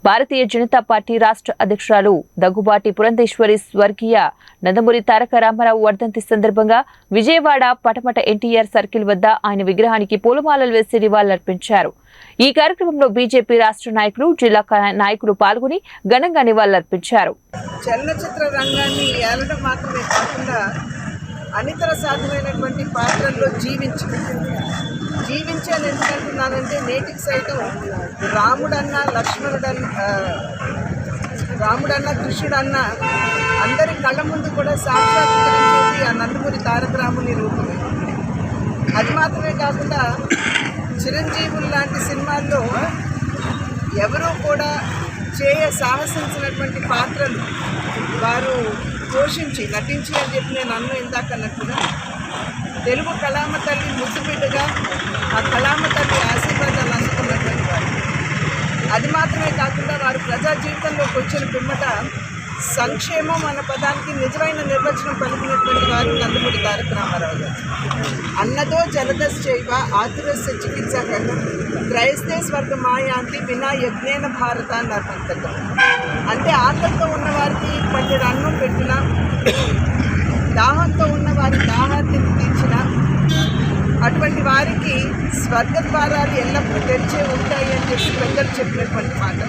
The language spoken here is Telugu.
భారతీయ జనతా పార్టీ రాష్ట్ర అధ్యక్షురాలు దగ్గుబాటి పురంధేశ్వరి స్వర్గీయ నందమూరి తారక రామారావు వర్ధంతి సందర్భంగా విజయవాడ పటమట ఎన్టీఆర్ సర్కిల్ వద్ద ఆయన విగ్రహానికి పూలమాలలు వేసి నివాళులర్పించారు. ఈ కార్యక్రమంలో బీజేపీ రాష్ట్ర నాయకులు, జిల్లా నాయకులు పాల్గొని ఘనంగా నివాళులర్పించారు. చలనచిత్ర రంగాన్ని ఏలడం మాత్రమే కాకుండా అనితర సాధ్యమైనటువంటి పాత్రల్లో జీవించాను ఎందుకంటున్నానంటే నేటికి సైతం రాముడన్నా కృష్ణుడన్నా అందరి కళ్ళ ముందు కూడా సాక్షాత్కరించేది ఆ నందమూరి తారక రాముని రూపమే. అది మాత్రమే కాకుండా చిరంజీవులు లాంటి సినిమాల్లో ఎవరూ కూడా సాహసించినటువంటి పాత్రలు వారు నటించి అని చెప్పి నేను ఇందాక అన్నట్టుగా తెలుగు కళామ తల్లి ముద్దుబిడ్డగా ఆ కళామ తల్లి ఆశీర్వాదాలు అందుకున్నటువంటి వారు. అది మాత్రమే కాకుండా వారు ప్రజా జీవితంలోకి వచ్చిన పిమ్మట సంక్షేమం అన్న పదానికి నిజమైన నిర్వచనం పలికినటువంటి వారు నందమూరి తారక రామారావు గారు. అన్నదో జలదశ్చైవ ఆతురస్య చికిత్సకం త్రైస్తే స్వర్గ మాయాంతి వినా యజ్ఞేన భారత అన్నారు. అంటే ఆకలితో ఉన్న వారికి పట్టెడు అన్నం పెట్టినా, దాహంతో ఉన్న వారి దాహాన్ని తీర్చిన అటువంటి వారికి స్వర్గ ద్వారాలు ఎల్లప్పుడూ తెరిచే ఉంటాయి అని చెప్పి పెద్దలు చెప్పినటువంటి మాట.